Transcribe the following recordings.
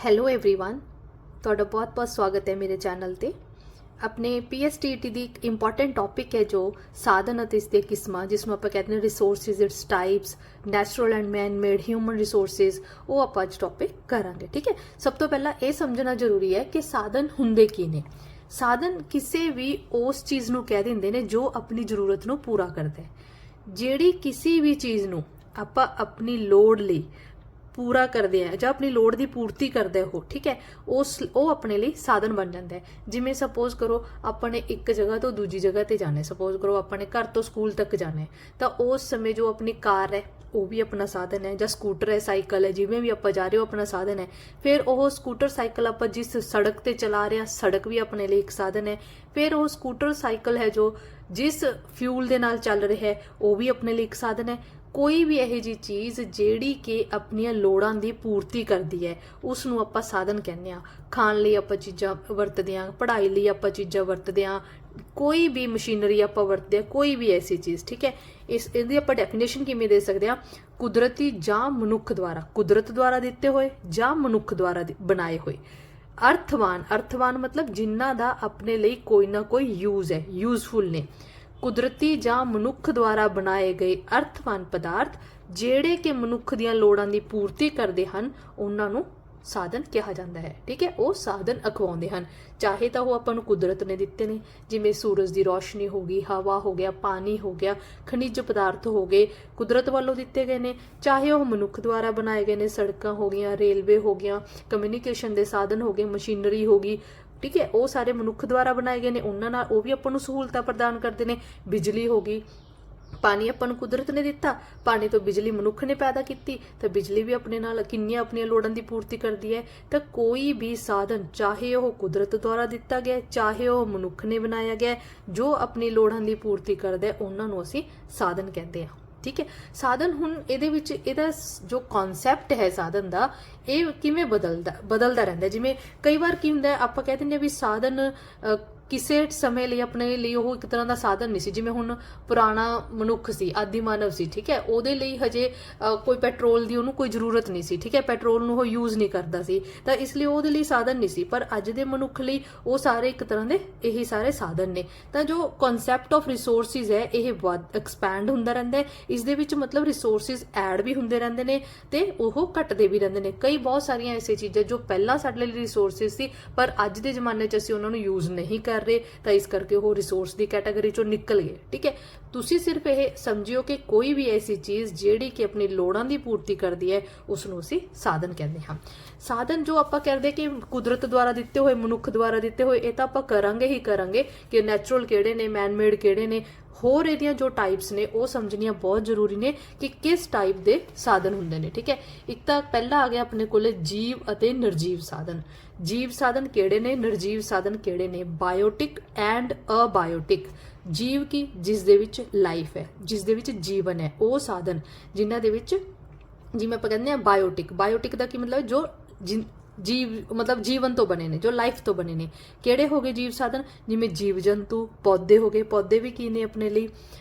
Hello everyone, ਤੁਹਾਡਾ ਬਹੁਤ-ਬਹੁਤ ਸਵਾਗਤ ਹੈ ਮੇਰੇ ਚੈਨਲ ਤੇ। ਆਪਣੇ PSTET ਦੀ ਇੱਕ ਇੰਪੋਰਟੈਂਟ ਟੌਪਿਕ ਹੈ ਜੋ ਸਾਧਨ ਅਤੇ ਇਸ ਦੀਆਂ ਕਿਸਮਾਂ, ਜਿਸ ਨੂੰ ਆਪਾਂ ਕਹਿੰਦੇ ਨੇ resources, it's types, natural and man made human resources, ਉਹ ਆਪਾਂ ਅੱਜ ਟੌਪਿਕ ਕਰਾਂਗੇ। ਠੀਕ ਹੈ, ਸਭ ਤੋਂ ਪਹਿਲਾਂ ਇਹ ਸਮਝਣਾ ਜ਼ਰੂਰੀ ਹੈ ਕਿ ਸਾਧਨ ਹੁੰਦੇ ਕੀ ਨੇ। ਸਾਧਨ ਕਿਸੇ ਵੀ ਉਸ ਚੀਜ਼ ਨੂੰ ਕਹਿ ਦਿੰਦੇ ਨੇ ਜੋ ਆਪਣੀ ਜ਼ਰੂਰਤ ਨੂੰ ਪੂਰਾ ਕਰਦਾ ਹੈ। ਜਿਹੜੀ ਕਿਸੇ ਵੀ ਚੀਜ਼ ਨੂੰ ਆਪਾਂ ਆਪਣੀ ਲੋੜ ਲਈ ਪੂਰਾ ਕਰਦੇ ਆ ਜਾਂ ਆਪਣੀ ਲੋੜ ਦੀ ਪੂਰਤੀ ਕਰਦਾ ਉਹ, ਠੀਕ ਹੈ, ਉਹ ਆਪਣੇ ਲਈ ਸਾਧਨ ਬਣ ਜਾਂਦਾ ਹੈ। ਜਿਵੇਂ ਸਪੋਜ਼ ਕਰੋ ਆਪਾਂ ਨੇ ਇੱਕ ਜਗ੍ਹਾ ਤੋਂ ਦੂਜੀ ਜਗ੍ਹਾ ਤੇ ਜਾਣਾ ਹੈ, ਸਪੋਜ਼ ਕਰੋ ਆਪਾਂ ਨੇ ਘਰ ਤੋਂ ਸਕੂਲ ਤੱਕ ਜਾਣਾ ਹੈ, ਤਾਂ ਉਸ ਸਮੇਂ ਜੋ ਆਪਣੀ ਕਾਰ ਹੈ ਉਹ ਵੀ ਆਪਣਾ ਸਾਧਨ ਹੈ, ਜਾਂ ਸਕੂਟਰ ਹੈ, ਸਾਈਕਲ ਹੈ, ਜਿਵੇਂ ਵੀ ਆਪਾਂ ਜਾ ਰਹੇ ਹੋ ਆਪਣਾ ਸਾਧਨ ਹੈ। ਫਿਰ ਉਹ ਸਕੂਟਰ ਸਾਈਕਲ ਆਪਾਂ ਜਿਸ ਸੜਕ ਤੇ ਚਲਾ ਰਹੇ ਹਾਂ, ਸੜਕ ਵੀ ਆਪਣੇ ਲਈ ਇੱਕ ਸਾਧਨ ਹੈ। ਫਿਰ ਉਹ ਸਕੂਟਰ ਸਾਈਕਲ ਹੈ ਜੋ ਜਿਸ ਫਿਊਲ ਦੇ ਨਾਲ ਚੱਲ ਰਿਹਾ ਹੈ, ਉਹ ਵੀ ਆਪਣੇ ਲਈ ਇੱਕ ਸਾਧਨ ਹੈ। ਕੋਈ ਵੀ ਇਹੋ ਜਿਹੀ ਚੀਜ਼ ਜਿਹੜੀ ਕਿ ਆਪਣੀਆਂ ਲੋੜਾਂ ਦੀ ਪੂਰਤੀ ਕਰਦੀ ਹੈ, ਉਸ ਨੂੰ ਆਪਾਂ ਸਾਧਨ ਕਹਿੰਦੇ ਹਾਂ। ਖਾਣ ਲਈ ਆਪਾਂ ਚੀਜ਼ਾਂ ਵਰਤਦੇ ਹਾਂ, ਪੜ੍ਹਾਈ ਲਈ ਆਪਾਂ ਚੀਜ਼ਾਂ ਵਰਤਦੇ ਹਾਂ, ਕੋਈ ਵੀ ਮਸ਼ੀਨਰੀ ਆਪਾਂ ਵਰਤਦੇ ਹਾਂ, ਕੋਈ ਵੀ ਐਸੀ ਚੀਜ਼। ਠੀਕ ਹੈ, ਇਹਦੀ ਆਪਾਂ ਡੈਫੀਨੇਸ਼ਨ ਕਿਵੇਂ ਦੇ ਸਕਦੇ ਹਾਂ? ਕੁਦਰਤੀ ਜਾਂ ਮਨੁੱਖ ਦੁਆਰਾ, ਕੁਦਰਤ ਦੁਆਰਾ ਦਿੱਤੇ ਹੋਏ ਜਾਂ ਮਨੁੱਖ ਦੁਆਰਾ ਬਣਾਏ ਹੋਏ। ਅਰਥਵਾਨ ਮਤਲਬ ਜਿਨ੍ਹਾਂ ਦਾ ਆਪਣੇ ਲਈ ਕੋਈ ਨਾ ਕੋਈ ਯੂਜ਼ ਹੈ, ਯੂਜ਼ਫੁਲ ਨੇ। ਕੁਦਰਤੀ ਜਾਂ ਮਨੁੱਖ ਦੁਆਰਾ ਬਣਾਏ ਗਏ ਅਰਥਵਾਨ ਪਦਾਰਥ ਜਿਹੜੇ ਕਿ ਮਨੁੱਖ ਦੀਆਂ ਲੋੜਾਂ ਦੀ ਪੂਰਤੀ ਕਰਦੇ ਹਨ, ਉਹਨਾਂ ਨੂੰ ਸਾਧਨ ਕਿਹਾ ਜਾਂਦਾ ਹੈ। ਠੀਕ ਹੈ, ਉਹ ਸਾਧਨ ਅਖਵਾਉਂਦੇ ਹਨ। ਚਾਹੇ ਤਾਂ ਉਹ ਆਪਾਂ ਨੂੰ ਕੁਦਰਤ ਨੇ ਦਿੱਤੇ ਨੇ, ਜਿਵੇਂ ਸੂਰਜ ਦੀ ਰੋਸ਼ਨੀ ਹੋ ਗਈ, ਹਵਾ ਹੋ ਗਿਆ, ਪਾਣੀ ਹੋ ਗਿਆ, ਖਣਿਜ ਪਦਾਰਥ ਹੋ ਗਏ, ਕੁਦਰਤ ਵੱਲੋਂ ਦਿੱਤੇ ਗਏ ਨੇ। ਚਾਹੇ ਉਹ ਮਨੁੱਖ ਦੁਆਰਾ ਬਣਾਏ ਗਏ ਨੇ, ਸੜਕਾਂ ਹੋ ਗਈਆਂ, ਰੇਲਵੇ ਹੋ ਗਈਆਂ, ਕਮਿਊਨੀਕੇਸ਼ਨ ਦੇ ਸਾਧਨ ਹੋ ਗਏ, ਮਸ਼ੀਨਰੀ ਹੋ ਗਈ। ਠੀਕ ਹੈ, ਉਹ ਸਾਰੇ ਮਨੁੱਖ ਦੁਆਰਾ ਬਣਾਏ ਗਏ ਨੇ, ਉਹਨਾਂ ਨਾਲ ਉਹ ਵੀ ਆਪਾਂ ਨੂੰ ਸਹੂਲਤਾਂ ਪ੍ਰਦਾਨ ਕਰਦੇ ਨੇ। ਬਿਜਲੀ ਹੋ ਗਈ, ਪਾਣੀ ਆਪਾਂ ਨੂੰ ਕੁਦਰਤ ਨੇ ਦਿੱਤਾ, ਪਾਣੀ ਤੋਂ ਬਿਜਲੀ ਮਨੁੱਖ ਨੇ ਪੈਦਾ ਕੀਤੀ, ਤਾਂ ਬਿਜਲੀ ਵੀ ਆਪਣੇ ਨਾਲ ਕਿੰਨੀਆਂ ਆਪਣੀਆਂ ਲੋੜਾਂ ਦੀ ਪੂਰਤੀ ਕਰਦੀ ਹੈ। ਤਾਂ ਕੋਈ ਵੀ ਸਾਧਨ, ਚਾਹੇ ਉਹ ਕੁਦਰਤ ਦੁਆਰਾ ਦਿੱਤਾ ਗਿਆ, ਚਾਹੇ ਉਹ ਮਨੁੱਖ ਨੇ ਬਣਾਇਆ ਗਿਆ, ਜੋ ਆਪਣੀ ਲੋੜਾਂ ਦੀ ਪੂਰਤੀ ਕਰਦਾ ਹੈ, ਉਹਨਾਂ ਨੂੰ ਅਸੀਂ ਸਾਧਨ ਕਹਿੰਦੇ ਹਾਂ। ਠੀਕ ਹੈ, ਸਾਧਨ ਹੁਣ ਇਹਦੇ ਵਿੱਚ ਇਹਦਾ ਜੋ ਕਨਸੈਪਟ ਹੈ ਸਾਧਨ ਦਾ, ਇਹ ਕਿਵੇਂ ਬਦਲਦਾ ਰਹਿੰਦਾ। ਜਿਵੇਂ ਕਈ ਵਾਰ ਕੀ ਹੁੰਦਾ, ਆਪਾਂ ਕਹਿ ਦਿੰਦੇ ਹਾਂ ਵੀ ਸਾਧਨ ਕਿਸੇ ਸਮੇਂ ਲਈ ਆਪਣੇ ਲਈ ਉਹ ਇੱਕ ਤਰ੍ਹਾਂ ਦਾ ਸਾਧਨ ਨਹੀਂ ਸੀ। ਜਿਵੇਂ ਹੁਣ ਪੁਰਾਣਾ ਮਨੁੱਖ ਸੀ, ਆਦਿ ਮਾਨਵ ਸੀ, ਠੀਕ ਹੈ, ਉਹਦੇ ਲਈ ਹਜੇ ਕੋਈ ਪੈਟਰੋਲ ਦੀ ਉਹਨੂੰ ਕੋਈ ਜ਼ਰੂਰਤ ਨਹੀਂ ਸੀ। ਠੀਕ ਹੈ, ਪੈਟਰੋਲ ਨੂੰ ਉਹ ਯੂਜ਼ ਨਹੀਂ ਕਰਦਾ ਸੀ, ਤਾਂ ਇਸ ਲਈ ਉਹਦੇ ਲਈ ਸਾਧਨ ਨਹੀਂ ਸੀ। ਪਰ ਅੱਜ ਦੇ ਮਨੁੱਖ ਲਈ ਉਹ ਸਾਰੇ ਇੱਕ ਤਰ੍ਹਾਂ ਦੇ ਇਹੀ ਸਾਰੇ ਸਾਧਨ ਨੇ। ਤਾਂ ਜੋ ਕਨਸੈਪਟ ਆਫ ਰਿਸੋਰਸਿਸ ਹੈ, ਇਹ ਐਕਸਪੈਂਡ ਹੁੰਦਾ ਰਹਿੰਦਾ ਹੈ। ਇਸ ਦੇ ਵਿੱਚ ਮਤਲਬ ਰਿਸੋਰਸਿਸ ਐਡ ਵੀ ਹੁੰਦੇ ਰਹਿੰਦੇ ਨੇ ਤੇ ਉਹ ਘਟਦੇ ਵੀ ਰਹਿੰਦੇ ਨੇ। ਕਈ ਬਹੁਤ ਸਾਰੀਆਂ ਐਸੀਆਂ ਚੀਜ਼ਾਂ ਜੋ ਪਹਿਲਾਂ ਸਾਡੇ ਲਈ ਰਿਸੋਰਸਿਸ ਸੀ, ਪਰ ਅੱਜ ਦੇ ਜ਼ਮਾਨੇ 'ਚ ਅਸੀਂ ਉਹਨਾਂ ਨੂੰ ਯੂਜ਼ ਨਹੀਂ ਕਰ ਰਹੇ, ਤਾਂ ਇਸ ਕਰਕੇ ਉਹ ਰਿਸੋਰਸ ਦੀ ਕੈਟਾਗਰੀ ਚੋਂ ਨਿਕਲ ਗਏ। ਠੀਕ ਹੈ, ਤੁਸੀਂ ਸਿਰਫ ਇਹ ਸਮਝਿਓ ਕਿ ਕੋਈ ਵੀ ਐਸੀ ਚੀਜ਼ ਜਿਹੜੀ ਕਿ ਆਪਣੀ ਲੋੜਾਂ ਦੀ ਪੂਰਤੀ ਕਰਦੀ ਹੈ, ਉਸ ਨੂੰ ਅਸੀਂ ਸਾਧਨ ਕਹਿੰਦੇ ਹਾਂ। ਸਾਧਨ ਜੋ ਆਪਾਂ ਕਰਦੇ ਕਿ ਕੁਦਰਤ ਦੁਆਰਾ ਦਿੱਤੇ ਹੋਏ, ਮਨੁੱਖ ਦੁਆਰਾ ਦਿੱਤੇ ਹੋਏ, ਇਹ ਤਾਂ ਆਪਾਂ ਕਰਾਂਗੇ ਹੀ ਕਰਾਂਗੇ ਕਿ ਨੈਚੁਰਲ ਕਿਹੜੇ ਨੇ, ਮੈਨ ਮੇਡ ਕਿਹੜੇ ਨੇ। ਹੋਰ ਇਹਦੀਆਂ ਜੋ ਟਾਈਪਸ ਨੇ ਉਹ ਸਮਝਣੀਆਂ ਬਹੁਤ ਜ਼ਰੂਰੀ ਨੇ ਕਿ ਕਿਸ ਟਾਈਪ ਦੇ ਸਾਧਨ ਹੁੰਦੇ ਨੇ। ਠੀਕ ਹੈ, ਇੱਕ ਤਾਂ ਪਹਿਲਾਂ ਆ ਗਿਆ ਆਪਣੇ ਕੋਲੇ ਜੀਵ ਅਤੇ ਨਿਰਜੀਵ ਸਾਧਨ। ਜੀਵ ਸਾਧਨ ਕਿਹੜੇ ਨੇ, ਨਿਰਜੀਵ ਸਾਧਨ ਕਿਹੜੇ ਨੇ? Biotic and abiotic. ਜੀਵ ਕੀ, ਜਿਸ ਦੇ ਵਿੱਚ ਲਾਈਫ ਹੈ, ਜਿਸ ਦੇ ਵਿੱਚ ਜੀਵਨ ਹੈ, ਉਹ ਸਾਧਨ ਜਿਨ੍ਹਾਂ ਦੇ ਵਿੱਚ, ਜਿਵੇਂ ਆਪਾਂ ਕਹਿੰਦੇ ਹਾਂ ਬਾਇਓਟਿਕ ਦਾ ਕੀ ਮਤਲਬ? ਜੋ ਜੀਵ ਮਤਲਬ ਜੀਵਨ ਤੋਂ ਬਣੇ ਨੇ, ਜੋ ਲਾਈਫ ਤੋਂ ਬਣੇ ਨੇ। ਕਿਹੜੇ ਹੋ ਗਏ ਜੀਵ ਸਾਧਨ? ਜਿਵੇਂ ਜੀਵ ਜੰਤੂ, ਪੌਦੇ ਹੋ ਗਏ। ਪੌਦੇ ਵੀ ਕੀ ਨੇ ਆਪਣੇ ਲਈ?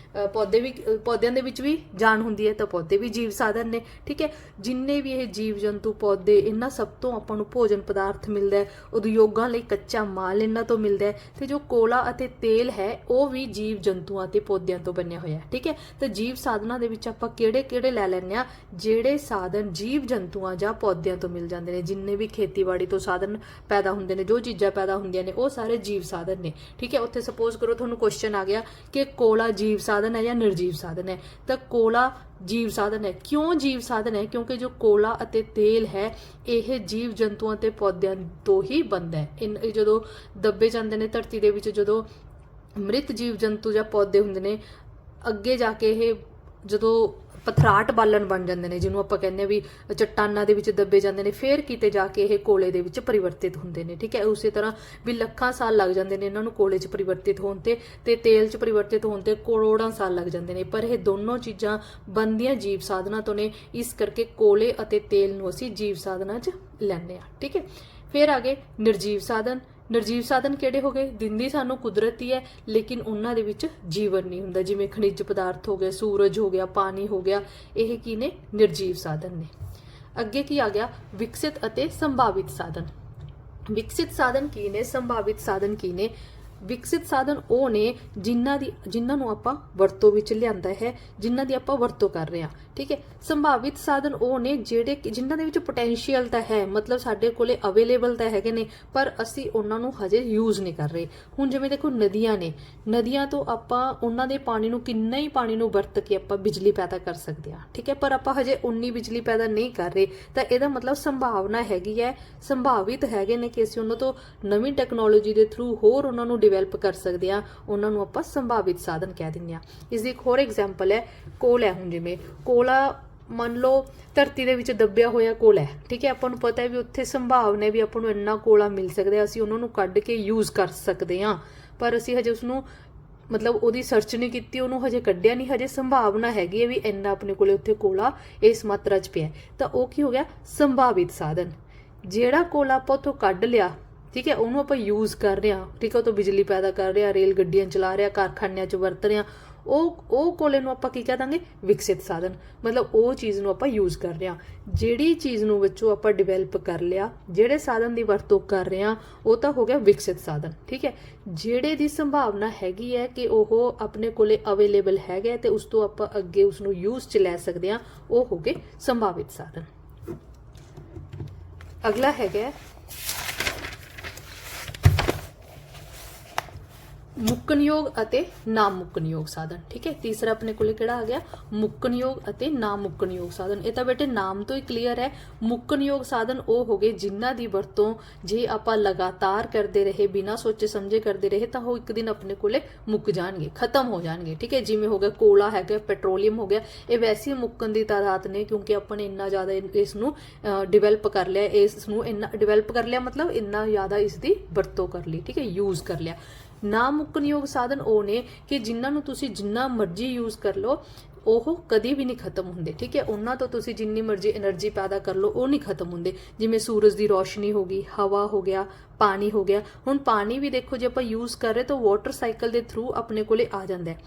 ਪੌਦਿਆਂ ਦੇ ਵਿੱਚ ਵੀ ਜਾਨ ਹੁੰਦੀ ਹੈ, ਤਾਂ ਪੌਦੇ ਵੀ ਜੀਵ ਸਾਧਨ ਨੇ। ਠੀਕ ਹੈ, ਜਿੰਨੇ ਵੀ ਇਹ ਜੀਵ ਜੰਤੂ, ਪੌਦੇ, ਇਹਨਾਂ ਸਭ ਤੋਂ ਆਪਾਂ ਨੂੰ ਭੋਜਨ ਪਦਾਰਥ ਮਿਲਦਾ ਹੈ। ਉਦਯੋਗਾਂ ਲਈ ਕੱਚਾ ਮਾਲ ਇਹਨਾਂ ਤੋਂ ਮਿਲਦਾ ਹੈ। ਤੇ ਜੋ ਕੋਲਾ ਅਤੇ ਤੇਲ ਹੈ, ਉਹ ਵੀ ਜੀਵ ਜੰਤੂਆਂ ਤੇ ਪੌਦਿਆਂ ਤੋਂ ਬਣਿਆ ਹੋਇਆ। ਠੀਕ ਹੈ, ਤਾਂ ਜੀਵ ਸਾਧਨਾਂ ਦੇ ਵਿੱਚ ਆਪਾਂ ਕਿਹੜੇ ਲੈ ਲੈਂਦੇ ਹਾਂ? ਜਿਹੜੇ ਸਾਧਨ ਜੀਵ ਜੰਤੂਆਂ ਜਾਂ ਪੌਦਿਆਂ ਤੋਂ ਮਿਲ ਜਾਂਦੇ ਨੇ। ਜਿੰਨੇ ਵੀ ਖੇਤੀਬਾੜੀ ਤੋਂ ਸਾਧਨ ਪੈਦਾ ਹੁੰਦੇ ਨੇ, ਜੋ ਚੀਜ਼ਾਂ ਪੈਦਾ ਹੁੰਦੀਆਂ ਨੇ, ਉਹ ਸਾਰੇ ਜੀਵ ਸਾਧਨ ਨੇ। ਠੀਕ ਹੈ, ਉੱਥੇ ਸਪੋਜ਼ ਕਰੋ ਤੁਹਾਨੂੰ ਕੁਐਸਚਨ ਆ ਗਿਆ ਕਿ ਕੋਲਾ ਜੀਵ ਸਾਧਨ ਹੈ ਜਾਂ ਨਿਰਜੀਵ ਸਾਧਨ ਹੈ, ਤਾਂ ਕੋਲਾ ਜੀਵ ਸਾਧਨ ਹੈ। ਕਿਉਂ ਜੀਵ ਸਾਧਨ ਹੈ? ਕਿਉਂਕਿ ਜੋ ਕੋਲਾ ਅਤੇ ਤੇਲ ਹੈ, ਇਹ ਜੀਵ ਜੰਤੂਆਂ ਤੇ ਪੌਦਿਆਂ ਤੋਂ ਹੀ ਬਣਦਾ ਹੈ। ਇਹ ਜਦੋਂ ਦੱਬੇ ਜਾਂਦੇ ਨੇ ਧਰਤੀ ਦੇ ਵਿੱਚ, ਜਦੋਂ ਮ੍ਰਿਤ ਜੀਵ ਜੰਤੂ ਜਾਂ ਪੌਦੇ ਹੁੰਦੇ ਨੇ, ਅੱਗੇ ਜਾ ਕੇ ਇਹ ਜਦੋਂ ਪਥਰਾਟ ਬਾਲਣ ਬਣ ਜਾਂਦੇ ਨੇ, ਜਿਹਨੂੰ ਆਪਾਂ ਕਹਿੰਦੇ ਵੀ ਚੱਟਾਨਾਂ ਦੇ ਵਿੱਚ ਦੱਬੇ ਜਾਂਦੇ ਨੇ, ਫਿਰ ਕਿਤੇ ਜਾ ਕੇ ਇਹ ਕੋਲੇ ਦੇ ਵਿੱਚ ਪਰਿਵਰਤਿਤ ਹੁੰਦੇ ਨੇ। ਠੀਕ ਹੈ, ਉਸੇ ਤਰ੍ਹਾਂ ਵੀ ਲੱਖਾਂ ਸਾਲ ਲੱਗ ਜਾਂਦੇ ਨੇ ਇਹਨਾਂ ਨੂੰ ਕੋਲੇ 'ਚ ਪਰਿਵਰਤਿਤ ਹੋਣ ਤੇ ਤੇਲ 'ਚ ਪਰਿਵਰਤਿਤ ਹੋਣ ਤੇ ਕਰੋੜਾਂ ਸਾਲ ਲੱਗ ਜਾਂਦੇ ਨੇ। ਪਰ ਇਹ ਦੋਨੋਂ ਚੀਜ਼ਾਂ ਬਣਦੀਆਂ ਜੀਵ ਸਾਧਨਾਂ ਤੋਂ ਨੇ, ਇਸ ਕਰਕੇ ਕੋਲੇ ਅਤੇ ਤੇਲ ਨੂੰ ਅਸੀਂ ਜੀਵ ਸਾਧਨਾਂ 'ਚ ਲੈਂਦੇ ਹਾਂ। ਠੀਕ ਹੈ, ਫਿਰ ਆ ਗਏ ਨਿਰਜੀਵ ਸਾਧਨ। ਨਿਰਜੀਵ ਸਾਧਨ ਕਿਹੜੇ ਹੋ ਗਏ? ਦਿੰਦੀ ਸਾਨੂੰ ਕੁਦਰਤ ਹੀ ਹੈ, ਲੇਕਿਨ ਉਹਨਾਂ ਦੇ ਵਿੱਚ ਜੀਵਨ ਨਹੀਂ ਹੁੰਦਾ। ਜਿਵੇਂ ਖਣਿਜ ਪਦਾਰਥ ਹੋ ਗਏ, ਸੂਰਜ ਹੋ ਗਿਆ, ਪਾਣੀ ਹੋ ਗਿਆ, ਇਹ ਕੀ ਨੇ? ਨਿਰਜੀਵ ਸਾਧਨ ਨੇ। ਅੱਗੇ ਕੀ ਆ ਗਿਆ, ਵਿਕਸਿਤ ਅਤੇ ਸੰਭਾਵਿਤ ਸਾਧਨ। ਵਿਕਸਿਤ ਸਾਧਨ ਕੀ ਨੇ, ਸੰਭਾਵਿਤ ਸਾਧਨ ਕੀ ਨੇ? ਵਿਕਸਿਤ ਸਾਧਨ ਉਹ ਨੇ ਜਿਨ੍ਹਾਂ ਨੂੰ ਆਪਾਂ ਵਰਤੋਂ ਵਿੱਚ ਲਿਆਂਦਾ ਹੈ, ਜਿਨ੍ਹਾਂ ਦੀ ਆਪਾਂ ਵਰਤੋਂ ਕਰ ਰਹੇ ਹਾਂ, ਠੀਕ ਹੈ। ਸੰਭਾਵਿਤ ਸਾਧਨ ਉਹ ਨੇ ਜਿਨ੍ਹਾਂ ਦੇ ਵਿੱਚ ਪੋਟੈਂਸ਼ੀਅਲ ਤਾਂ ਹੈ, ਮਤਲਬ ਸਾਡੇ ਕੋਲੇ ਅਵੇਲੇਬਲ ਤਾਂ ਹੈਗੇ ਨੇ, ਪਰ ਅਸੀਂ ਉਹਨਾਂ ਨੂੰ ਹਜੇ ਯੂਜ਼ ਨਹੀਂ ਕਰ ਰਹੇ। ਹੁਣ ਜਿਵੇਂ ਦੇਖੋ ਨਦੀਆਂ ਨੇ, ਨਦੀਆਂ ਤੋਂ ਆਪਾਂ ਉਹਨਾਂ ਦੇ ਪਾਣੀ ਨੂੰ, ਕਿੰਨਾ ਹੀ ਪਾਣੀ ਨੂੰ ਵਰਤ ਕੇ ਆਪਾਂ ਬਿਜਲੀ ਪੈਦਾ ਕਰ ਸਕਦੇ ਹਾਂ, ਠੀਕ ਹੈ, ਪਰ ਆਪਾਂ ਹਜੇ ਉਨੀ ਬਿਜਲੀ ਪੈਦਾ ਨਹੀਂ ਕਰ ਰਹੇ। ਤਾਂ ਇਹਦਾ ਮਤਲਬ ਸੰਭਾਵਨਾ ਹੈਗੀ ਹੈ, ਸੰਭਾਵਿਤ ਹੈਗੇ ਨੇ ਕਿ ਅਸੀਂ ਉਹਨਾਂ ਤੋਂ ਨਵੀਂ ਟੈਕਨੋਲੋਜੀ ਦੇ ਥਰੂ ਹੋਰ ਉਹਨਾਂ ਨੂੰ ਡਿਵੈਲਪ ਕਰ ਸਕਦੇ ਹਾਂ, ਉਹਨਾਂ ਨੂੰ ਆਪਾਂ ਸੰਭਾਵਿਤ ਸਾਧਨ ਕਹਿ ਦਿੰਦੇ ਹਾਂ। ਇਸ ਦੀ ਇੱਕ ਹੋਰ ਐਗਜ਼ਾਮਪਲ ਹੈ ਕੋਲ ਹੈ। ਹੁਣ ਜਿਵੇਂ ਕੋਲਾ ਮੰਨ ਲਓ ਧਰਤੀ ਦੇ ਵਿੱਚ ਦੱਬਿਆ ਹੋਇਆ ਕੋਲਾ ਹੈ, ਠੀਕ ਹੈ, ਆਪਾਂ ਨੂੰ ਪਤਾ ਹੈ ਵੀ ਉੱਥੇ ਸੰਭਾਵਨਾ ਵੀ ਆਪਾਂ ਨੂੰ ਇੰਨਾ ਕੋਲਾ ਮਿਲ ਸਕਦਾ, ਅਸੀਂ ਉਹਨਾਂ ਨੂੰ ਕੱਢ ਕੇ ਯੂਜ਼ ਕਰ ਸਕਦੇ ਹਾਂ, ਪਰ ਅਸੀਂ ਹਜੇ ਉਸਨੂੰ ਮਤਲਬ ਉਹਦੀ ਸਰਚ ਨਹੀਂ ਕੀਤੀ, ਉਹਨੂੰ ਹਜੇ ਕੱਢਿਆ ਨਹੀਂ, ਹਜੇ ਸੰਭਾਵਨਾ ਹੈਗੀ ਹੈ ਵੀ ਇੰਨਾ ਆਪਣੇ ਕੋਲੇ ਉੱਥੇ ਕੋਲਾ ਇਸ ਮਾਤਰਾ 'ਚ ਪਿਆ, ਤਾਂ ਉਹ ਕੀ ਹੋ ਗਿਆ, ਸੰਭਾਵਿਤ ਸਾਧਨ। ਜਿਹੜਾ ਕੋਲਾ ਆਪਾਂ ਉੱਥੋਂ ਕੱਢ ਲਿਆ, ਠੀਕ ਹੈ, ਉਹਨੂੰ ਆਪਾਂ ਯੂਜ਼ ਕਰ ਰਹੇ ਹਾਂ, ਠੀਕ ਹੈ, ਉਹ ਤੋਂ ਬਿਜਲੀ ਪੈਦਾ ਕਰ ਰਹੇ ਹਾਂ, ਰੇਲ ਗੱਡੀਆਂ ਚਲਾ ਰਹੇ ਹਾਂ, ਕਾਰਖਾਨਿਆਂ 'ਚ ਵਰਤ ਰਹੇ ਹਾਂ, ਉਹ ਕੋਲੇ ਨੂੰ ਆਪਾਂ ਕੀ ਕਹਿ ਦਾਂਗੇ, ਵਿਕਸਿਤ ਸਾਧਨ। ਮਤਲਬ ਉਹ ਚੀਜ਼ ਨੂੰ ਆਪਾਂ ਯੂਜ਼ ਕਰ ਰਹੇ ਹਾਂ। ਜਿਹੜੀ ਚੀਜ਼ ਨੂੰ ਵਿੱਚੋਂ ਆਪਾਂ ਡਿਵੈਲਪ ਕਰ ਲਿਆ, ਜਿਹੜੇ ਸਾਧਨ ਦੀ ਵਰਤੋਂ ਕਰ ਰਹੇ ਹਾਂ, ਉਹ ਤਾਂ ਹੋ ਗਿਆ ਵਿਕਸਿਤ ਸਾਧਨ, ਠੀਕ ਹੈ। ਜਿਹੜੇ ਦੀ ਸੰਭਾਵਨਾ ਹੈਗੀ ਹੈ ਕਿ ਉਹ ਆਪਣੇ ਕੋਲੇ ਅਵੇਲੇਬਲ ਹੈਗਾ ਤੇ ਉਸ ਤੋਂ ਆਪਾਂ ਅੱਗੇ ਉਸ ਨੂੰ ਯੂਜ਼ 'ਚ ਲੈ ਸਕਦੇ ਹਾਂ, ਉਹ ਹੋ ਗਏ ਸੰਭਾਵਿਤ ਸਾਧਨ। ਅਗਲਾ ਹੈਗਾ ਮੁੱਕਣਯੋਗ ਅਤੇ ਨਾ ਮੁੱਕਣਯੋਗ ਸਾਧਨ, ਠੀਕ ਹੈ। ਤੀਸਰਾ ਆਪਣੇ ਕੋਲੇ ਕਿਹੜਾ ਆ ਗਿਆ, ਮੁੱਕਣਯੋਗ ਅਤੇ ਨਾ ਮੁੱਕਣਯੋਗ ਸਾਧਨ। ਇਹ ਤਾਂ ਬੇਟੇ ਨਾਮ ਤੋਂ ਹੀ ਕਲੀਅਰ ਹੈ। ਮੁੱਕਣਯੋਗ ਸਾਧਨ ਉਹ ਹੋ ਗਏ ਜਿਨ੍ਹਾਂ ਦੀ ਵਰਤੋਂ ਜੇ ਆਪਾਂ ਲਗਾਤਾਰ ਕਰਦੇ ਰਹੇ, ਬਿਨਾਂ ਸੋਚੇ ਸਮਝੇ ਕਰਦੇ ਰਹੇ, ਤਾਂ ਉਹ ਇੱਕ ਦਿਨ ਆਪਣੇ ਕੋਲੇ ਮੁੱਕ ਜਾਣਗੇ, ਖਤਮ ਹੋ ਜਾਣਗੇ, ਠੀਕ ਹੈ। ਜਿਵੇਂ ਹੋ ਗਿਆ ਕੋਲਾ ਹੈਗਾ, ਪੈਟਰੋਲੀਅਮ ਹੋ ਗਿਆ, ਇਹ ਵੈਸੇ ਹੀ ਮੁੱਕਣ ਦੀ ਤਾਦਾਦ ਨੇ, ਕਿਉਂਕਿ ਆਪਾਂ ਨੇ ਇੰਨਾ ਜ਼ਿਆਦਾ ਇਸ ਨੂੰ ਡਿਵੈਲਪ ਕਰ ਲਿਆ, ਇਸ ਨੂੰ ਇੰਨਾ ਡਿਵੈਲਪ ਕਰ ਲਿਆ, ਮਤਲਬ ਇੰਨਾ ਜ਼ਿਆਦਾ ਇਸ ਦੀ ਵਰਤੋਂ ਕਰ ਲਈ, ਠੀਕ ਹੈ, ਯੂਜ਼ ਕਰ ਲਿਆ। ਨਾ ਮੁੱਕਣਯੋਗ ਸਾਧਨ ਉਹ ਨੇ ਕਿ ਜਿਨ੍ਹਾਂ ਨੂੰ ਤੁਸੀਂ ਜਿੰਨਾ ਮਰਜ਼ੀ ਯੂਜ਼ ਕਰ ਲਓ, ਉਹ ਕਦੀ ਵੀ ਨਹੀਂ ਖਤਮ ਹੁੰਦੇ, ਠੀਕ ਹੈ। ਉਹਨਾਂ ਤੋਂ ਤੁਸੀਂ ਜਿੰਨੀ ਮਰਜ਼ੀ એનર્ਜੀ ਪੈਦਾ ਕਰ ਲਓ, ਉਹ ਨਹੀਂ ਖਤਮ ਹੁੰਦੇ। ਜਿਵੇਂ ਸੂਰਜ ਦੀ ਰੋਸ਼ਨੀ ਹੋ ਗਈ, ਹਵਾ ਹੋ ਗਿਆ, ਪਾਣੀ ਹੋ ਗਿਆ। ਹੁਣ ਪਾਣੀ ਵੀ ਦੇਖੋ ਜੇ ਆਪਾਂ ਯੂਜ਼ ਕਰ ਰਹੇ ਤਾਂ ਵਾਟਰ ਸਾਈਕਲ ਦੇ ਥਰੂ ਆਪਣੇ ਕੋਲੇ ਆ ਜਾਂਦਾ ਹੈ।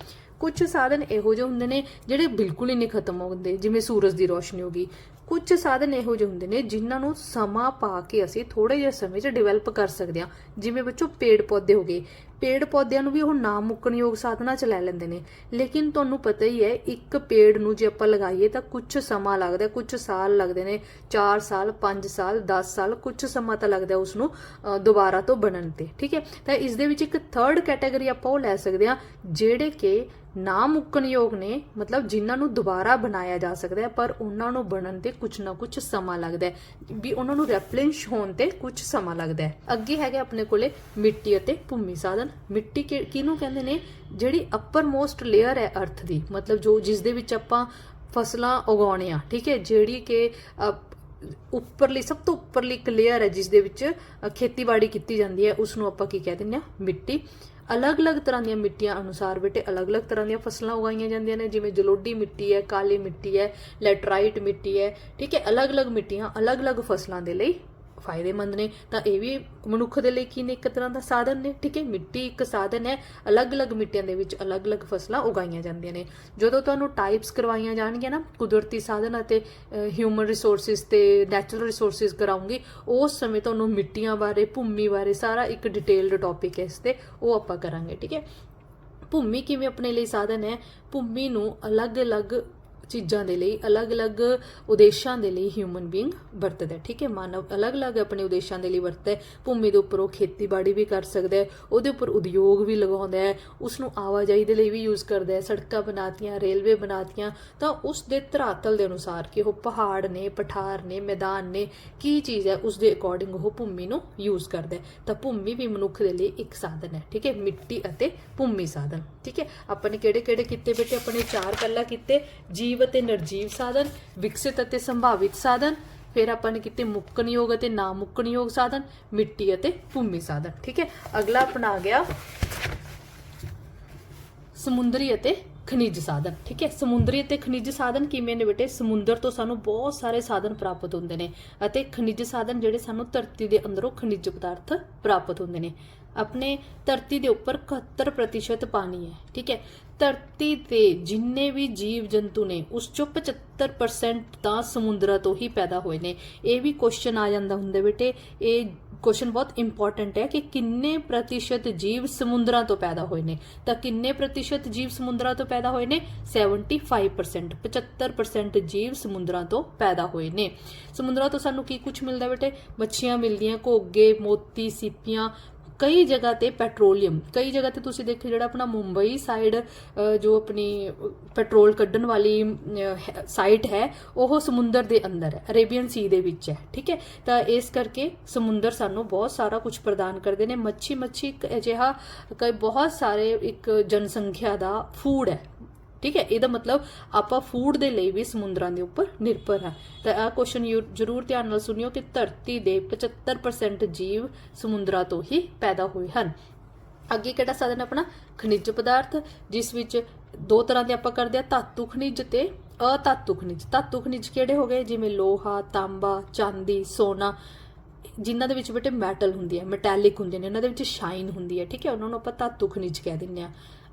ਕੁਝ ਸਾਧਨ ਇਹੋ ਜਿਹੇ ਹੁੰਦੇ ਨੇ ਜਿਹੜੇ ਬਿਲਕੁਲ ਹੀ ਨਹੀਂ ਖਤਮ ਹੁੰਦੇ, ਜਿਵੇਂ ਸੂਰਜ ਦੀ ਰੋਸ਼ਨੀ ਹੋ ਗਈ। ਕੁਝ ਸਾਧਨ ਇਹੋ ਜਿਹੇ ਹੁੰਦੇ ਨੇ ਜਿਨ੍ਹਾਂ ਨੂੰ ਸਮਾਂ ਪਾ ਕੇ ਅਸੀਂ ਥੋੜੇ ਜਿਹੇ ਸਮੇਂ 'ਚ ਡਿਵੈਲਪ ਕਰ ਸਕਦੇ ਹਾਂ। ਜਿਵੇਂ ਬੱਚੋ ਪੇੜ ਪੌਦੇ ਹੋ ਗਏ, ਪੇੜ ਪੌਦਿਆਂ ਨੂੰ ਵੀ ਉਹ ਨਾ ਮੁੱਕਣਯੋਗ ਸਾਧਨਾਂ 'ਚ ਲੈ ਲੈਂਦੇ ਨੇ, ਲੇਕਿਨ ਤੁਹਾਨੂੰ ਪਤਾ ਹੀ ਹੈ ਇੱਕ ਪੇੜ ਨੂੰ ਜੇ ਆਪਾਂ ਲਗਾਈਏ ਤਾਂ ਕੁਝ ਸਮਾਂ ਲੱਗਦਾ, ਕੁਝ ਸਾਲ ਲੱਗਦੇ ਨੇ, 4 ਸਾਲ 5 ਸਾਲ 10 ਸਾਲ, ਕੁਝ ਸਮਾਂ ਤਾਂ ਲੱਗਦਾ ਉਸ ਨੂੰ ਦੁਬਾਰਾ ਤੋਂ ਬਣਨ ਤੇ, ਠੀਕ ਹੈ। ਤਾਂ ਇਸ ਦੇ ਵਿੱਚ ਇੱਕ ਥਰਡ ਕੈਟਾਗਰੀ ਆਪਾਂ ਉਹ ਲੈ ਸਕਦੇ ਹਾਂ ਜਿਹੜੇ ਕਿ ਨਾ ਮੁੱਕਣਯੋਗ ਨੇ, ਮਤਲਬ ਜਿਨ੍ਹਾਂ ਨੂੰ ਦੁਬਾਰਾ ਬਣਾਇਆ ਜਾ ਸਕਦਾ ਹੈ, ਪਰ ਉਹਨਾਂ ਨੂੰ ਬਣਨ ਤੇ ਕੁਝ ਨਾ ਕੁਝ ਸਮਾਂ ਲੱਗਦਾ ਹੈ, ਵੀ ਉਹਨਾਂ ਨੂੰ ਰੈਪਲੈਂਸ਼ ਹੋਣ ਤੇ ਕੁਝ ਸਮਾਂ ਲੱਗਦਾ ਹੈ। ਅੱਗੇ ਹੈਗੇ ਆਪਣੇ ਕੋਲੇ ਮਿੱਟੀ ਅਤੇ ਭੂਮੀ ਸਾਧਨ। ਮਿੱਟੀ ਕਿਹਨੂੰ ਕਹਿੰਦੇ ਨੇ, ਜਿਹੜੀ ਅਪਰ ਮੋਸਟ ਲੇਅਰ ਹੈ ਅਰਥ ਦੀ, ਮਤਲਬ ਜਿਸ ਦੇ ਵਿੱਚ ਆਪਾਂ ਫਸਲਾਂ ਉਗਾਉਣੇ ਆ, ਠੀਕ ਹੈ, ਜਿਹੜੀ ਕਿ ਉੱਪਰਲੀ, ਸਭ ਤੋਂ ਉੱਪਰਲੀ ਇੱਕ ਲੇਅਰ ਹੈ ਜਿਸ ਦੇ ਵਿੱਚ ਖੇਤੀਬਾੜੀ ਕੀਤੀ ਜਾਂਦੀ ਹੈ, ਉਸ ਨੂੰ ਆਪਾਂ ਕੀ ਕਹਿ ਦਿੰਦੇ ਹਾਂ, ਮਿੱਟੀ। ਅਲੱਗ-ਅਲੱਗ ਤਰ੍ਹਾਂ ਦੀਆਂ ਮਿੱਟੀਆਂ ਅਨੁਸਾਰ ਬੇਟੇ ਅਲੱਗ-ਅਲੱਗ ਤਰ੍ਹਾਂ ਦੀਆਂ ਫਸਲਾਂ ਉਗਾਈਆਂ ਜਾਂਦੀਆਂ ਨੇ, ਜਿਵੇਂ ਜਲੋਢੀ ਮਿੱਟੀ ਹੈ, ਕਾਲੀ ਮਿੱਟੀ ਹੈ, ਲੈਟਰਾਈਟ ਮਿੱਟੀ ਹੈ, ਠੀਕ ਹੈ। ਅਲੱਗ-ਅਲੱਗ ਮਿੱਟੀਆਂ ਅਲੱਗ-ਅਲੱਗ ਫਸਲਾਂ ਦੇ ਲਈ ਫਾਇਦੇਮੰਦ ਨੇ। ਤਾਂ ਇਹ ਵੀ ਮਨੁੱਖ ਦੇ ਲਈ ਕੀ ਨੇ, ਇੱਕ ਤਰ੍ਹਾਂ ਦਾ ਸਾਧਨ ਨੇ, ਠੀਕ ਹੈ। ਮਿੱਟੀ ਇੱਕ ਸਾਧਨ ਹੈ, ਅਲੱਗ-ਅਲੱਗ ਮਿੱਟੀਆਂ ਦੇ ਵਿੱਚ ਅਲੱਗ-ਅਲੱਗ ਫਸਲਾਂ ਉਗਾਈਆਂ ਜਾਂਦੀਆਂ ਨੇ। ਜਦੋਂ ਤੁਹਾਨੂੰ ਟਾਈਪਸ ਕਰਵਾਈਆਂ ਜਾਣਗੀਆਂ ਨਾ, ਕੁਦਰਤੀ ਸਾਧਨ ਅਤੇ ਹਿਊਮਨ ਰਿਸੋਰਸਿਸ ਤੇ ਨੈਚੁਰਲ ਰਿਸੋਰਸਿਸ ਕਰਾਉਂਗੀ, ਉਸ ਸਮੇਂ ਤੁਹਾਨੂੰ ਮਿੱਟੀਆਂ ਬਾਰੇ, ਭੂਮੀ ਬਾਰੇ ਸਾਰਾ ਇੱਕ ਡਿਟੇਲਡ ਟੌਪਿਕ ਹੈ ਇਸ ਤੇ, ਉਹ ਆਪਾਂ ਕਰਾਂਗੇ, ਠੀਕ ਹੈ। ਭੂਮੀ ਕਿਵੇਂ ਆਪਣੇ ਲਈ ਸਾਧਨ ਹੈ, ਭੂਮੀ ਨੂੰ ਅਲੱਗ-ਅਲੱਗ ਚੀਜ਼ਾਂ ਦੇ ਲਈ, ਅਲੱਗ-ਅਲੱਗ ਉਦੇਸ਼ਾਂ ਦੇ ਲਈ ਹਿਊਮਨ ਬੀਇੰਗ ਵਰਤਦਾ, ਠੀਕ ਹੈ। ਮਾਨਵ ਅਲੱਗ-ਅਲੱਗ ਆਪਣੇ ਉਦੇਸ਼ਾਂ ਦੇ ਲਈ ਵਰਤਦਾ ਹੈ। ਭੂਮੀ ਦੇ ਉੱਪਰ ਉਹ ਖੇਤੀਬਾੜੀ ਵੀ ਕਰ ਸਕਦਾ ਹੈ, ਉਹਦੇ ਉੱਪਰ ਉਦਯੋਗ ਵੀ ਲਗਾਉਂਦਾ ਹੈ, ਉਸ ਨੂੰ ਆਵਾਜਾਈ ਦੇ ਲਈ ਵੀ ਯੂਜ਼ ਕਰਦਾ ਹੈ, ਸੜਕਾਂ ਬਣਾਤੀਆਂ, ਰੇਲਵੇ ਬਣਾਤੀਆਂ। ਤਾਂ ਉਸ ਦੇ ਧਰਾਤਲ ਦੇ ਅਨੁਸਾਰ ਕਿ ਉਹ ਪਹਾੜ ਨੇ, ਪਠਾਰ ਨੇ, ਮੈਦਾਨ ਨੇ, ਕੀ ਚੀਜ਼ ਹੈ, ਉਸ ਦੇ ਅਕੋਰਡਿੰਗ ਉਹ ਭੂਮੀ ਨੂੰ ਯੂਜ਼ ਕਰਦਾ ਹੈ। ਤਾਂ ਭੂਮੀ ਵੀ ਮਨੁੱਖ ਦੇ ਲਈ ਇੱਕ ਸਾਧਨ ਹੈ, ਠੀਕ ਹੈ। ਮਿੱਟੀ ਅਤੇ ਭੂਮੀ ਸਾਧਨ, ਠੀਕ ਹੈ। ਆਪਾਂ ਨੇ ਕਿਹੜੇ-ਕਿਹੜੇ ਕੀਤੇ ਬੇਟੇ, ਆਪਣੇ 4 ਪਹਿਲਾਂ ਕੀਤੇ, ਜੀਵ ਅਤੇ ਨਿਰਜੀਵ ਸਾਧਨ, ਵਿਕਸਿਤ ਅਤੇ ਸੰਭਾਵਿਤ ਸਾਧਨ, ਫਿਰ ਆਪਾਂ ਨੇ ਕੀਤੇ ਮੁੱਕਣਯੋਗ ਅਤੇ ਨਾ ਮੁੱਕਣਯੋਗ ਸਾਧਨ, ਮਿੱਟੀ ਅਤੇ ਭੂਮੀ ਸਾਧਨ, ਠੀਕ ਹੈ। ਅਗਲਾ ਆਪਣਾ ਆ ਗਿਆ ਸਮੁੰਦਰੀ ਅਤੇ ਖਣਿਜ ਸਾਧਨ, ਠੀਕ ਹੈ। ਸਮੁੰਦਰੀ ਅਤੇ ਖਣਿਜ ਸਾਧਨ ਕਿਵੇਂ ਨੇ ਬੇਟੇ, ਸਮੁੰਦਰ ਤੋਂ ਸਾਨੂੰ ਬਹੁਤ ਸਾਰੇ ਸਾਧਨ ਪ੍ਰਾਪਤ ਹੁੰਦੇ ਨੇ, ਅਤੇ ਖਣਿਜ ਸਾਧਨ ਜਿਹੜੇ ਸਾਨੂੰ ਧਰਤੀ ਦੇ ਅੰਦਰੋਂ ਖਣਿਜ ਪਦਾਰਥ ਪ੍ਰਾਪਤ ਹੁੰਦੇ ਨੇ। ਆਪਣੇ ਧਰਤੀ ਦੇ ਉੱਪਰ 71% ਪਾਣੀ ਹੈ, ਠੀਕ ਹੈ। ਧਰਤੀ ਤੇ ਜਿੰਨੇ ਵੀ ਜੀਵ ਜੰਤੂ ਨੇ ਉਸ ਚੋਂ 75% ਤਾਂ ਸਮੁੰਦਰਾਂ ਤੋਂ ਹੀ ਪੈਦਾ ਹੋਏ ਨੇ। ਇਹ ਵੀ ਕੁਐਸਚਨ ਆ ਜਾਂਦਾ ਹੁੰਦਾ ਬੇਟੇ, ਇਹ क्वेश्चन बहुत इंपॉर्टेंट है कि किन्ने प्रतिशत जीव समुद्रां तो पैदा होए ने। तो किन्ने प्रतिशत जीव समुद्रां तो पैदा होए ने? 75%, 75% जीव समुद्रां तो पैदा होए ने। समुद्रां तो सानू की कुछ मिलदा बेटे? मच्छियां मिलदियां, घोगे, मोती, सीपियां, कई जगह ते पेट्रोलियम, कई जगह ते तुसी देखो जिहड़ा अपना मुंबई साइड जो अपनी पेट्रोल कड्ढण वाली साइट है वह समुंदर दे अंदर है, अरेबियन सी दे विच है। ठीक है, तो इस करके समुंदर सानू बहुत सारा कुछ प्रदान करते हैं। मच्छी एक अजिहा कई बहुत सारे एक जनसंख्या का फूड है। ठीक है, ਇਹਦਾ मतलब ਆਪਾਂ फूड ਦੇ ਲਈ ਵੀ ਸਮੁੰਦਰਾਂ ਦੇ ਉੱਪਰ ਨਿਰਭਰ ਹੈ। ਤਾਂ ਇਹ ਕੁਐਸਚਨ ਜ਼ਰੂਰ ਧਿਆਨ ਨਾਲ ਸੁਣਿਓ ਕਿ ਧਰਤੀ ਦੇ 75% ਜੀਵ ਸਮੁੰਦਰਾਂ ਤੋਂ ਹੀ ਪੈਦਾ ਹੋਏ ਹਨ। ਅੱਗੇ ਕਿਹੜਾ ਸਾਧਨ ਆਪਣਾ? ਖਣਿਜ ਪਦਾਰਥ, ਜਿਸ ਵਿੱਚ ਦੋ ਤਰ੍ਹਾਂ ਦੇ ਆਪਾਂ ਕਰਦੇ ਆ, ਧਾਤੂ ਖਣਿਜ ਤੇ ਅਧਾਤੂ ਖਣਿਜ। ਧਾਤੂ ਖਣਿਜ ਕਿਹੜੇ ਹੋ ਗਏ? ਜਿਵੇਂ ਲੋਹਾ, ਤਾਂਬਾ, ਚਾਂਦੀ, ਸੋਨਾ, ਜਿਨ੍ਹਾਂ ਦੇ ਵਿੱਚ ਬੇਟੇ ਮੈਟਲ ਹੁੰਦੀ ਹੈ, ਮੈਟੈਲਿਕ ਹੁੰਦੇ ਨੇ, ਉਹਨਾਂ ਦੇ ਵਿੱਚ ਸ਼ਾਈਨ ਹੁੰਦੀ ਹੈ। ਠੀਕ ਹੈ, ਉਹਨਾਂ ਨੂੰ ਆਪਾਂ ਧਾਤੂ ਖਣਿਜ ਕਹਿ ਦਿੰਦੇ ਆ।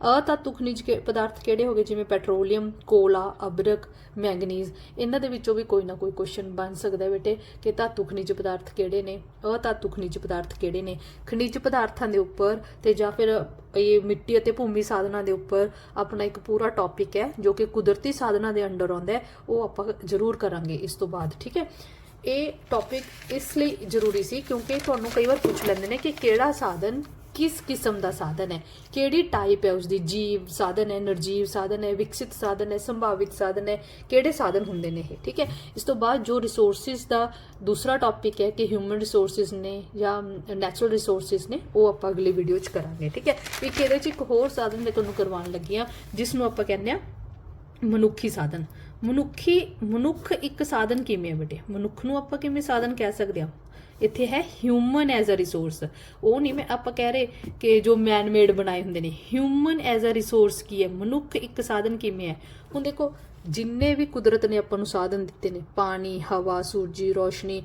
ਅਧਾਤੂ ਖਣਿਜ ਪਦਾਰਥ ਕਿਹੜੇ ਹੋ ਗਏ? ਜਿਵੇਂ ਪੈਟਰੋਲੀਅਮ, ਕੋਲਾ, ਅਬਰਕ, ਮੈਂਗਨੀਜ਼। ਇਹਨਾਂ ਦੇ ਵਿੱਚੋਂ ਵੀ ਕੋਈ ਨਾ ਕੋਈ ਕੁਐਸਚਨ ਬਣ ਸਕਦਾ ਬੇਟੇ ਕਿ ਧਾਤੂ ਖਣਿਜ ਪਦਾਰਥ ਕਿਹੜੇ ਨੇ, ਅਧਾਤੂ ਖਣਿਜ ਪਦਾਰਥ ਕਿਹੜੇ ਨੇ। ਖਣਿਜ ਪਦਾਰਥਾਂ ਦੇ ਉੱਪਰ ਤੇ ਜਾਂ ਫਿਰ ਇਹ ਮਿੱਟੀ ਅਤੇ ਭੂਮੀ ਸਾਧਨਾਂ ਦੇ ਉੱਪਰ ਆਪਣਾ ਇੱਕ ਪੂਰਾ ਟੌਪਿਕ ਹੈ ਜੋ ਕਿ ਕੁਦਰਤੀ ਸਾਧਨਾਂ ਦੇ ਅੰਡਰ ਆਉਂਦਾ ਹੈ, ਉਹ ਆਪਾਂ ਜ਼ਰੂਰ ਕਰਾਂਗੇ ਇਸ ਤੋਂ ਬਾਅਦ। ਠੀਕ ਹੈ, ਇਹ ਟੌਪਿਕ ਇਸ ਲਈ ਜ਼ਰੂਰੀ ਸੀ ਕਿਉਂਕਿ ਤੁਹਾਨੂੰ ਕਈ ਵਾਰ ਪੁੱਛ ਲੈਂਦੇ ਨੇ ਕਿ ਕਿਹੜਾ ਸਾਧਨ किस किस्म का साधन है, केड़ी टाइप है उसकी, जीव साधन है, निर्जीव साधन है, विकसित साधन है, संभावित साधन है, केड़े साधन होंदे ने ये। ठीक है, इस तो बाद जो रिसोर्सिस का दूसरा टॉपिक है कि ह्यूमन रिसोर्सिस ने या नैचुरल रिसोर्सिस ने, वो आप अगली वीडियो च करांगे। ठीक है, एक ये एक होर साधन मैं तुहानूं करवाउण लगी हां जिसनूं आपां कहंदे आ मनुखी साधन। मनुख एक साधन किवें है बेटे? मनुख नूं आपां किवें साधन कह सकदे हां? इत्थे है ह्यूमन एज अ रिसोर्स। वो नहीं मैं आप कह रहे कि जो मैनमेड बनाए होंगे ने। ह्यूमन एज अ रिसोर्स की है, मनुख एक साधन किमें है। हुण देखो जिन्ने भी कुदरत ने आपां नूं साधन दिते ने, पानी, हवा, सूरजी रोशनी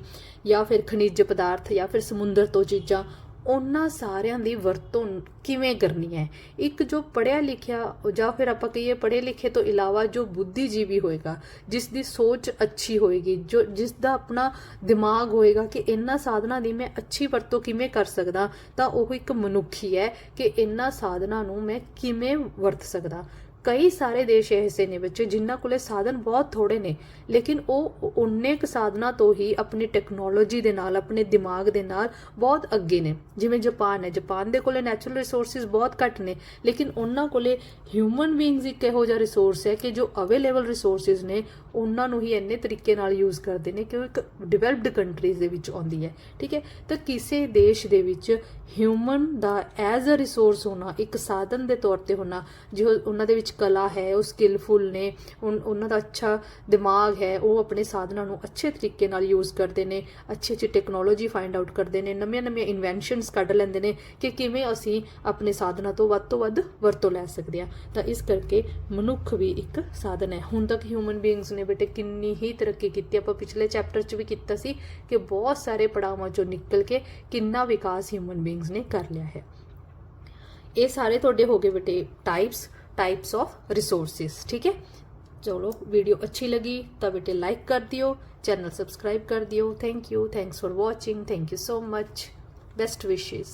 या फिर खनिज पदार्थ या फिर समुंदर तो चीज़ां, ਉਹਨਾਂ ਸਾਰਿਆਂ ਦੀ ਵਰਤੋਂ ਕਿਵੇਂ ਕਰਨੀ ਹੈ। ਇੱਕ ਜੋ ਪੜ੍ਹਿਆ ਲਿਖਿਆ ਜਾਂ ਫਿਰ ਆਪਾਂ ਕਹੀਏ ਪੜ੍ਹੇ ਲਿਖੇ ਤੋਂ ਇਲਾਵਾ ਜੋ ਬੁੱਧੀਜੀਵੀ ਹੋਏਗਾ, ਜਿਸ ਦੀ ਸੋਚ ਅੱਛੀ ਹੋਏਗੀ, ਜੋ ਜਿਸ ਦਾ ਆਪਣਾ ਦਿਮਾਗ ਹੋਏਗਾ ਕਿ ਇਹਨਾਂ ਸਾਧਨਾਂ ਦੀ ਮੈਂ ਅੱਛੀ ਵਰਤੋਂ ਕਿਵੇਂ ਕਰ ਸਕਦਾ, ਤਾਂ ਉਹ ਇੱਕ ਮਨੁੱਖੀ ਹੈ ਕਿ ਇਹਨਾਂ ਸਾਧਨਾਂ ਨੂੰ ਮੈਂ ਕਿਵੇਂ ਵਰਤ ਸਕਦਾ। कई सारे देश ऐसे ने बच्चे जिन्हों को साधन बहुत थोड़े ने, लेकिन वो उन्ने क साधना तो ही अपनी टैक्नोलॉजी दे नाल, अपने दिमाग दे नाल बहुत अगे ने। जिवें जापान है, जापान दे कोले नैचुरल रिसोर्सिस बहुत घट ने, लेकिन उन्हां कोले ह्यूमन बीइंग्स एक इहो जिहा रिसोर्स है कि जो अवेलेबल रिसोर्सिस ने उन्हां नूं ही इन्ने तरीके नाल यूज़ करते हैं कि वो एक डिवेलप्ड कंट्रीज़ दे विच आउंदी है। ठीक है, तो किसी देश दे विच ह्यूमन दा एज अ रिसोर्स होना, एक साधन के तौर पर होना, जो उन्हां दे विच कला है, वो स्किलफुल ने, उन्हां दा अच्छा दिमाग है, वो अपने साधनों नूं अच्छे तरीके नाल यूज़ करते हैं, अच्छी अच्छी टैक्नोलॉजी फाइंड आउट करते हैं, नवीं नवीं इन्वेंशनस कढ लैंदे ने कि किवें असीं अपने साधनों तो वध वरतों लै सकदे हां। तो इस करके मनुख भी एक साधन है। हुण तक ह्यूमन बीइंग्स ने बेटे किन्नी ही तरक्की की, आपां पिछले चैप्टर च भी कीता सी कि बहुत सारे पड़ावां चों निकल के किन्ना विकास ह्यूमन बीइंग्स ने कर लिया है। ये सारे तुहाडे हो गए बेटे टाइप्स ऑफ रिसोर्सिस। ठीक है, चलो वीडियो अच्छी लगी तो बेटे लाइक कर दियो, चैनल सब्सक्राइब कर दियो। Thank you, thanks for watching, thank you so much, best wishes.